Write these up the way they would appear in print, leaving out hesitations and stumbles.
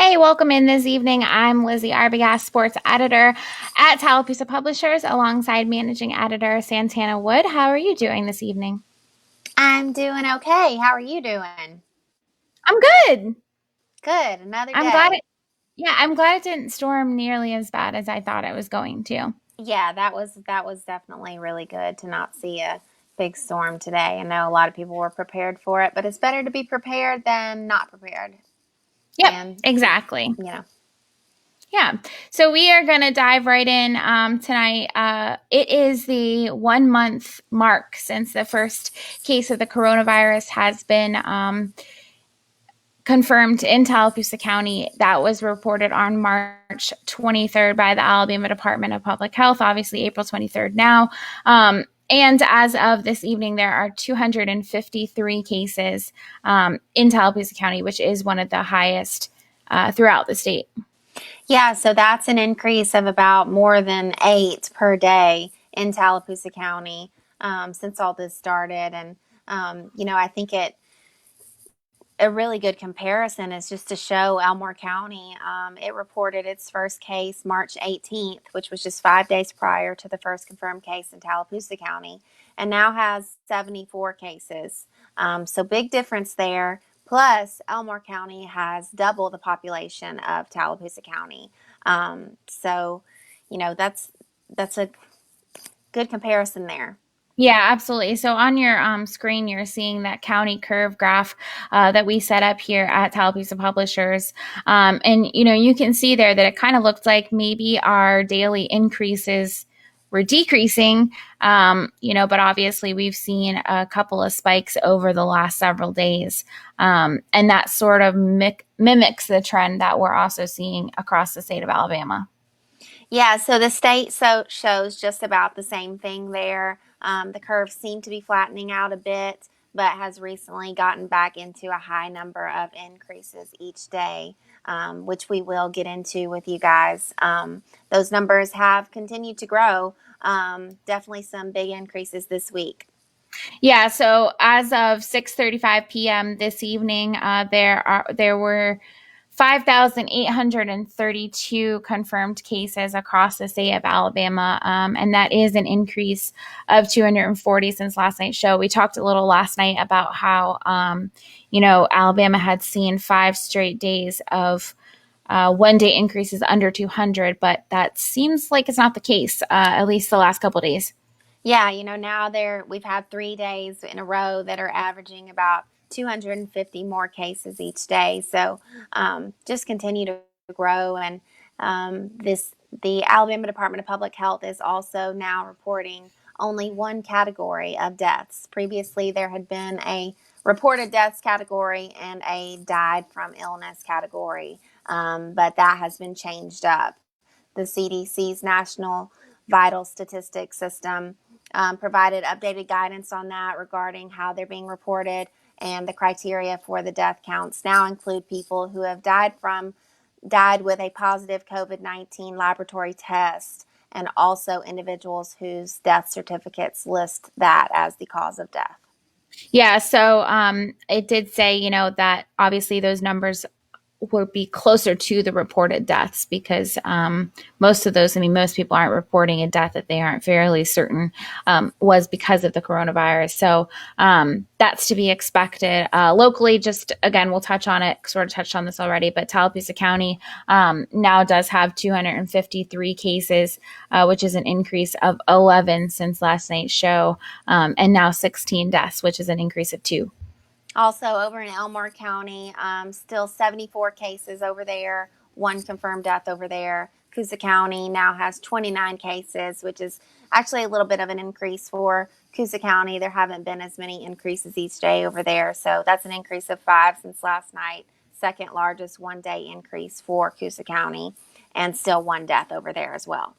Hey, welcome in this evening. I'm Lizzie Arbogast, sports editor at Tallapoosa Publishers, alongside managing editor Santana Wood. How are you doing this evening? I'm doing okay. How are you doing? I'm good. Good. Another I'm glad day. it, yeah, I'm glad it didn't storm nearly as bad as I thought it was going to. Yeah, that was definitely really good to not see a big storm today. I know a lot of people were prepared for it, but it's better to be prepared than not prepared. Yep, And exactly. you know, Yeah. So we are going to dive right in tonight. It is the 1 month mark since the first case of the coronavirus has been confirmed in Tallapoosa County. That was reported on March 23rd by the Alabama Department of Public Health, obviously April 23rd now. And as of this evening, there are 253 cases in Tallapoosa County, which is one of the highest throughout the state. yeah. So that's an increase of about more than 8 per day in Tallapoosa County since all this started. And I think a really good comparison is just to show Elmore County. It reported its first case March 18th, which was just 5 days prior to the first confirmed case in Tallapoosa County, and now has 74 cases. So big difference there. Plus, Elmore County has double the population of Tallapoosa County. That's a good comparison there. Yeah, absolutely. So on your screen, you're seeing that county curve graph that we set up here at Tallapoosa Publishers. And, you can see there that it kind of looks like maybe our daily increases were decreasing, but obviously we've seen a couple of spikes over the last several days. And that sort of mimics the trend that we're also seeing across the state of Alabama. Yeah, so the state shows just about the same thing there. The curves seem to be flattening out a bit, but has recently gotten back into a high number of increases each day, which we will get into with you guys. Those numbers have continued to grow. Definitely some big increases this week. Yeah, so as of 6:35 p.m. this evening, there were 5,832 confirmed cases across the state of Alabama, and that is an increase of 240 since last night's show. We talked a little last night about how Alabama had seen 5 straight days of 1 day increases under 200, but that seems like it's not the case, at least the last couple of days. Yeah, now we've had 3 days in a row that are averaging about 250 more cases each day. So just continue to grow. And the Alabama Department of Public Health is also now reporting only one category of deaths. Previously, there had been a reported deaths category and a died from illness category, but that has been changed up. The CDC's National Vital Statistics System provided updated guidance on that regarding how they're being reported, and the criteria for the death counts now include people who have died with a positive COVID-19 laboratory test, and also individuals whose death certificates list that as the cause of death. Yeah, so it did say, that obviously those numbers would be closer to the reported deaths because most of those, most people aren't reporting a death that they aren't fairly certain was because of the coronavirus. So that's to be expected. Locally, just again, we'll touch on it, sort of touched on this already, but Tallapoosa County now does have 253 cases, which is an increase of 11 since last night's show, and now 16 deaths, which is an increase of 2. Also, over in Elmore County, still 74 cases over there, one confirmed death over there. Coosa County now has 29 cases, which is actually a little bit of an increase for Coosa County. There haven't been as many increases each day over there, so that's an increase of 5 since last night. Second largest 1 day increase for Coosa County, and still one death over there as well.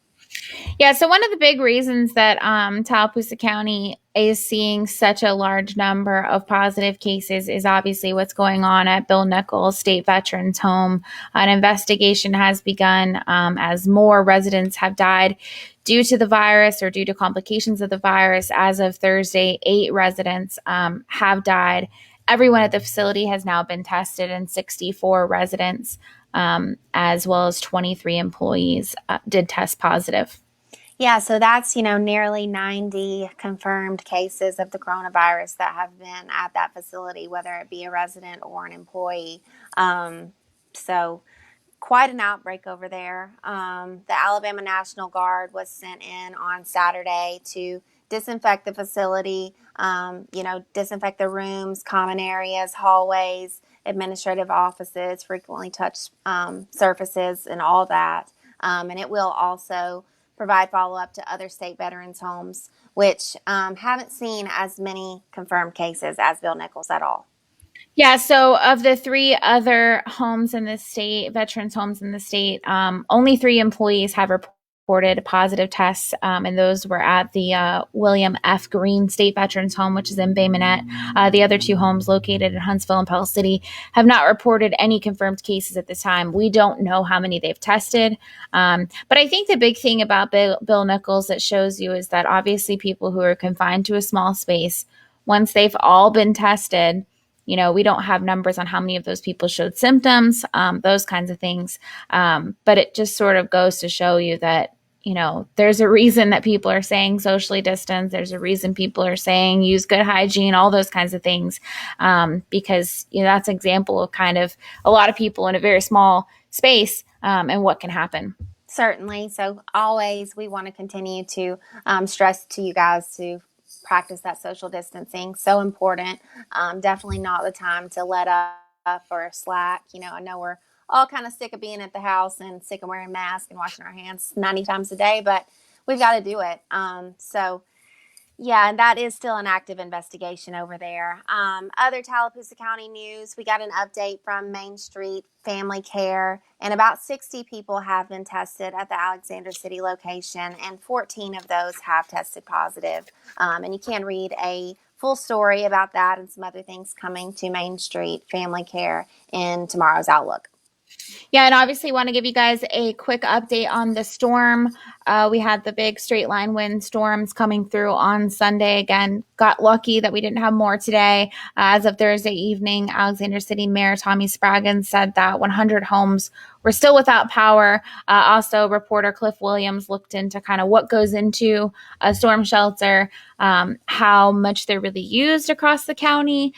Yeah, so one of the big reasons that Tallapoosa County is seeing such a large number of positive cases is obviously what's going on at Bill Nichols State Veterans Home. An investigation has begun as more residents have died due to the virus or due to complications of the virus. As of Thursday, 8 residents have died. Everyone at the facility has now been tested, and 64 residents as well as 23 employees did test positive. Yeah, so that's, nearly 90 confirmed cases of the coronavirus that have been at that facility, whether it be a resident or an employee. So quite an outbreak over there. The Alabama National Guard was sent in on Saturday to disinfect the facility, disinfect the rooms, common areas, hallways, administrative offices, frequently touched surfaces, and all that. And it will also provide follow up to other state veterans' homes, which haven't seen as many confirmed cases as Bill Nichols at all. Yeah, so of the three other homes in the state, veterans' homes in the state, only three employees have reported positive tests, and those were at the William F. Green State Veterans Home, which is in Bay Minette. The other two homes, located in Huntsville and Pell City, have not reported any confirmed cases at this time. We don't know how many they've tested, but I think the big thing about Bill Nichols that shows you is that obviously people who are confined to a small space, once they've all been tested, we don't have numbers on how many of those people showed symptoms, those kinds of things. But it just sort of goes to show you that, there's a reason that people are saying socially distance. There's a reason people are saying use good hygiene, all those kinds of things. Because, that's an example of kind of a lot of people in a very small space, and what can happen. Certainly. So always we want to continue to stress to you guys to practice that social distancing. So important. Definitely not the time to let up or slack. I know we're all kind of sick of being at the house and sick of wearing masks and washing our hands 90 times a day, but we've got to do it. So yeah, and that is still an active investigation over there. Other Tallapoosa County news, we got an update from Main Street Family Care, and about 60 people have been tested at the Alexander City location, and 14 of those have tested positive. And you can read a full story about that and some other things coming to Main Street Family Care in tomorrow's Outlook. Yeah, and obviously want to give you guys a quick update on the storm. We had the big straight line wind storms coming through on Sunday. Again, got lucky that we didn't have more today. As of Thursday evening, Alexander City Mayor Tommy Spraggins said that 100 homes were still without power. Also, reporter Cliff Williams looked into kind of what goes into a storm shelter, how much they're really used across the county.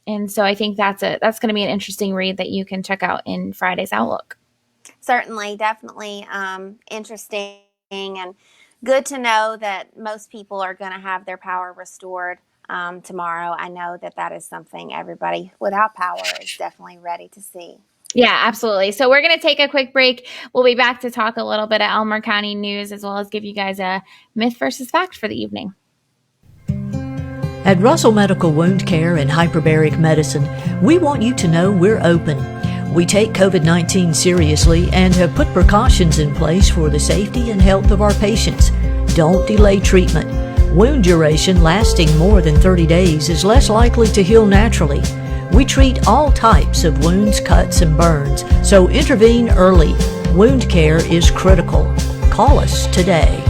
And so I think that's going to be an interesting read that you can check out in Friday's Outlook. Certainly, definitely interesting and good to know that most people are going to have their power restored tomorrow. I know that is something everybody without power is definitely ready to see. Yeah, absolutely. So we're going to take a quick break. We'll be back to talk a little bit of Elmer County news as well as give you guys a myth versus fact for the evening. At Russell Medical Wound Care and Hyperbaric Medicine, we want you to know we're open. We take COVID-19 seriously and have put precautions in place for the safety and health of our patients. Don't delay treatment. Wound duration lasting more than 30 days is less likely to heal naturally. We treat all types of wounds, cuts, and burns, so intervene early. Wound care is critical. Call us today.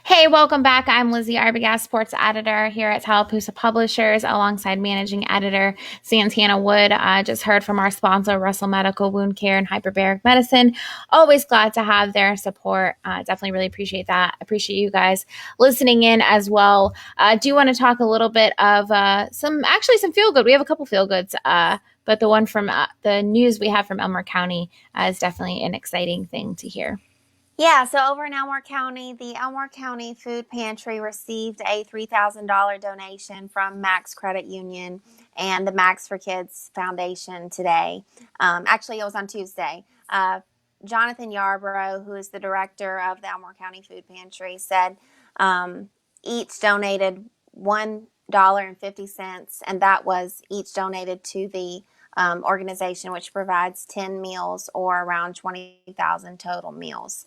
Hey, welcome back. I'm Lizzie Arbogast, sports editor here at Tallapoosa Publishers, alongside managing editor Santana Wood. I just heard from our sponsor, Russell Medical Wound Care and Hyperbaric Medicine. Always glad to have their support. Definitely really appreciate that. Appreciate you guys listening in as well. I do want to talk a little bit of some feel good. We have a couple feel goods. But the one from the news we have from Elmer County is definitely an exciting thing to hear. Yeah, so over in Elmore County, the Elmore County Food Pantry received a $3,000 donation from Max Credit Union and the Max for Kids Foundation today. Actually, it was on Tuesday. Jonathan Yarborough, who is the director of the Elmore County Food Pantry, said each donated $1.50, and that was each donated to the organization, which provides 10 meals or around 20,000 total meals.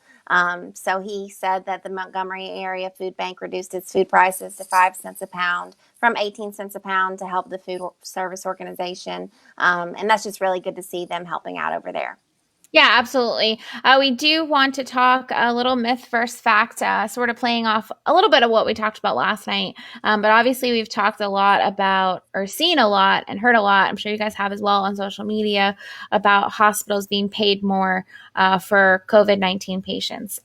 So he said that the Montgomery Area Food Bank reduced its food prices to 5 cents a pound from 18 cents a pound to help the food service organization. And that's just really good to see them helping out over there. Yeah, absolutely. We do want to talk a little myth versus fact, sort of playing off a little bit of what we talked about last night. But obviously, we've talked a lot about, or seen a lot and heard a lot, I'm sure you guys have as well on social media, about hospitals being paid more for COVID-19 patients.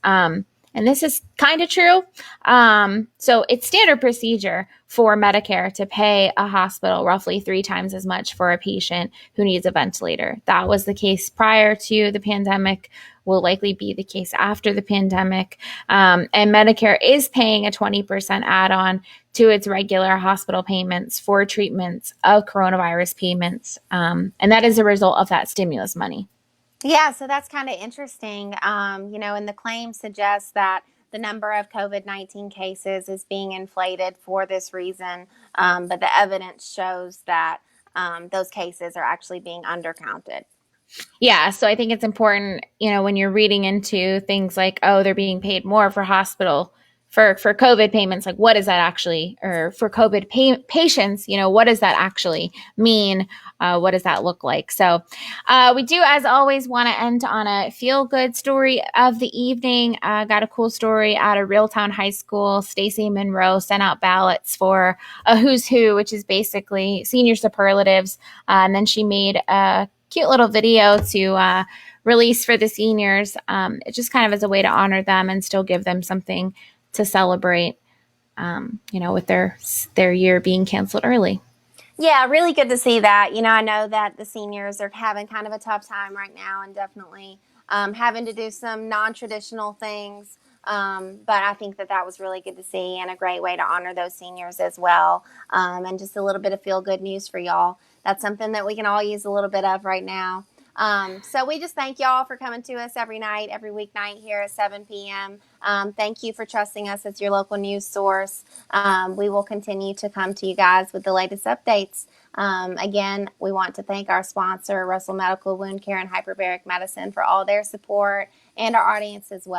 And this is kind of true. So it's standard procedure for Medicare to pay a hospital roughly 3 times as much for a patient who needs a ventilator. That was the case prior to the pandemic, will likely be the case after the pandemic. And Medicare is paying a 20% add on to its regular hospital payments for treatments of coronavirus payments. And that is a result of that stimulus money. Yeah, so that's kind of interesting. And the claim suggests that the number of COVID-19 cases is being inflated for this reason, but the evidence shows that those cases are actually being undercounted. Yeah, so I think it's important, when you're reading into things like, oh, they're being paid more for hospital for COVID payments, like what does that actually, or for COVID patients, what does that actually mean? What does that look like? So we do, as always, want to end on a feel good story of the evening. Got a cool story out of Reeltown High School. Stacey Monroe sent out ballots for a who's who, which is basically senior superlatives. And then she made a cute little video to release for the seniors. It just kind of as a way to honor them and still give them something to celebrate, with their year being canceled early. Yeah, really good to see that. I know that the seniors are having kind of a tough time right now and definitely having to do some non traditional things. But I think that was really good to see and a great way to honor those seniors as well. And just a little bit of feel good news for y'all. That's something that we can all use a little bit of right now. So we just thank y'all for coming to us every night, every weeknight here at 7 p.m. Thank you for trusting us as your local news source. We will continue to come to you guys with the latest updates. Again, we want to thank our sponsor, Russell Medical Wound Care and Hyperbaric Medicine, for all their support, and our audience as well.